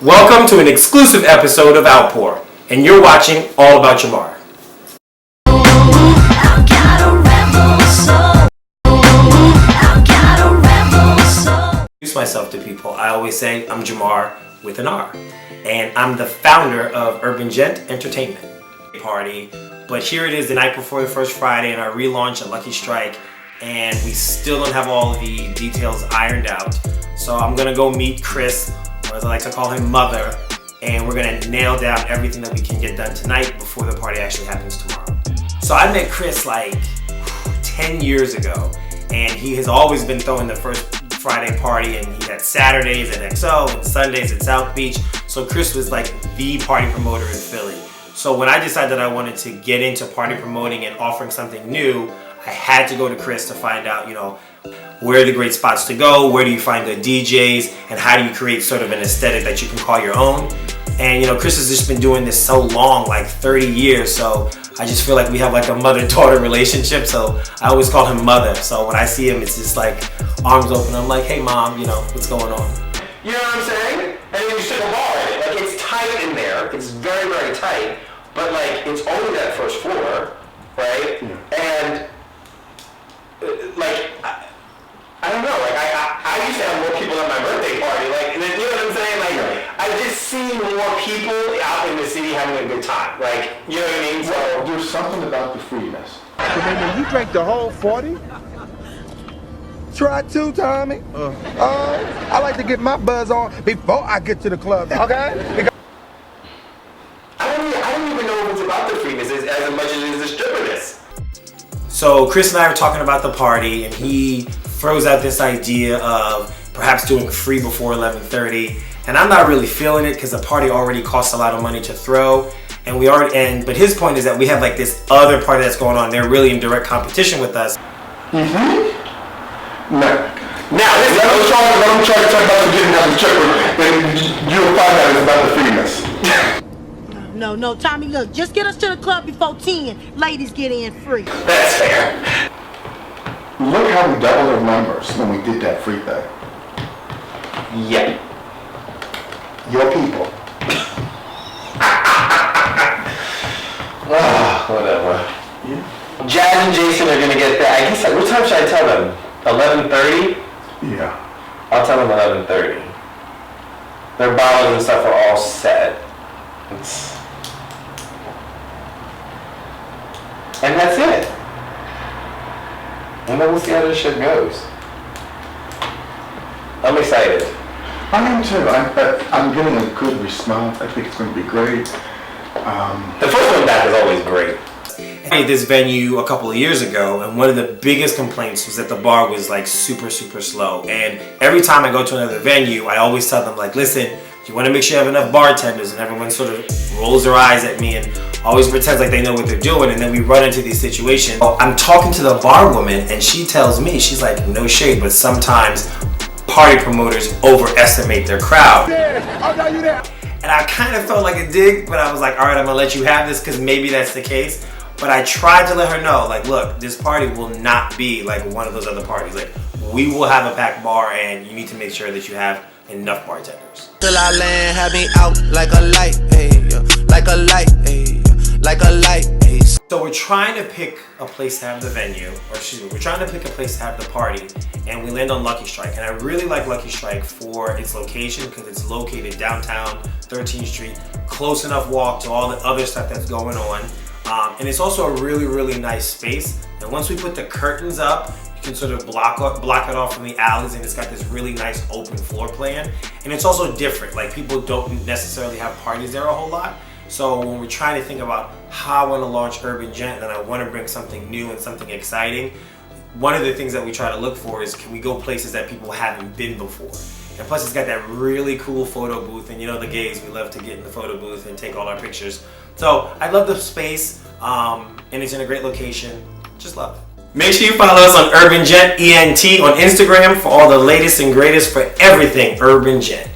Welcome to an exclusive episode of OUTPour, and you're watching All About Jamar. Introduce myself to people. I always say I'm Jamar with an R, and I'm the founder of Urban Gent Entertainment Party. But here it is, the night before the first Friday, and our relaunch at Lucky Strike, and we still don't have all of the details ironed out. So I'm gonna go meet Chris, or as I like to call him, Mother, and we're gonna nail down everything that we can get done tonight before the party actually happens tomorrow. So I met Chris like 10 years ago, and he has always been throwing the first Friday party, and he had Saturdays at XO and Sundays at South Beach. So Chris was like the party promoter in Philly. So when I decided that I wanted to get into party promoting and offering something new, I had to go to Chris to find out, where are the great spots to go, where do you find good DJs, and how do you create sort of an aesthetic that you can call your own. And Chris has just been doing this so long, like 30 years, so I just feel like we have like a mother-daughter relationship, so I always call him Mother. So when I see him, it's just like arms open. I'm like, hey mom, what's going on? You know what I'm saying? And then you sit a bar in it. Like, it's tight in there. It's very, very tight. But like, it's only that first floor, right? Yeah. And I don't know. Like, I used to have more people at my birthday party. Like, and then, you know what I'm saying? Like, I just see more people out in the city having a good time. Like, you know what I mean? So well, there's something about the freeness. So when you drank the whole 40? Try to, Tommy. I like to get my buzz on before I get to the club, okay? I don't even know if it's about the freeness as much as it is the stripperness. So Chris and I were talking about the party, and he throws out this idea of perhaps doing free before 11:30, and I'm not really feeling it because the party already costs a lot of money to throw, and but his point is that we have like this other party that's going on. They're really in direct competition with us. Now, let him try to talk about getting out the stripper, and you'll find out it's about the freeness. No, Tommy, look, just get us to the club before 10. Ladies get in free. That's fair. Look how we doubled our numbers when we did that free thing. Yeah. Your people. Whatever. Yeah. Jazz and Jason are gonna get there. I guess, what time should I tell them? 11:30? Yeah. I'll tell them 11:30. Their bottles and stuff are all set. And that's it. And then we'll see how this shit goes. I'm excited. I am too. I'm getting a good response. I think it's going to be great. The first one back is always great. I made this venue a couple of years ago, and one of the biggest complaints was that the bar was like super slow. And every time I go to another venue, I always tell them like, listen, you want to make sure you have enough bartenders, and everyone sort of rolls their eyes at me and always pretends like they know what they're doing, and then we run into these situations. I'm talking to the bar woman, and she tells me, she's like, no shade, but sometimes party promoters overestimate their crowd. And I kind of felt like a dig, but I was like, all right, I'm gonna let you have this because maybe that's the case. But I tried to let her know, like, look, this party will not be like one of those other parties. Like, we will have a packed bar, and you need to make sure that you have enough bartenders. Till I land, have me out like a light, ayy, like a light, ayy, like a light, ayy. So we're trying to pick a place to have the venue, we're trying to pick a place to have the party, and we land on Lucky Strike. And I really like Lucky Strike for its location because it's located downtown 13th Street, close enough walk to all the other stuff that's going on. And it's also a really nice space. And once we put the curtains up, you can sort of block it off from the alleys, and it's got this really nice open floor plan. And it's also different. Like, people don't necessarily have parties there a whole lot. So when we're trying to think about how I want to launch Urban Gent and I want to bring something new and something exciting, one of the things that we try to look for is, can we go places that people haven't been before? And plus, it's got that really cool photo booth, and the gays, we love to get in the photo booth and take all our pictures. So I love the space, and it's in a great location. Just love it. Make sure you follow us on Urban Gent, ENT, on Instagram for all the latest and greatest for everything Urban Gent.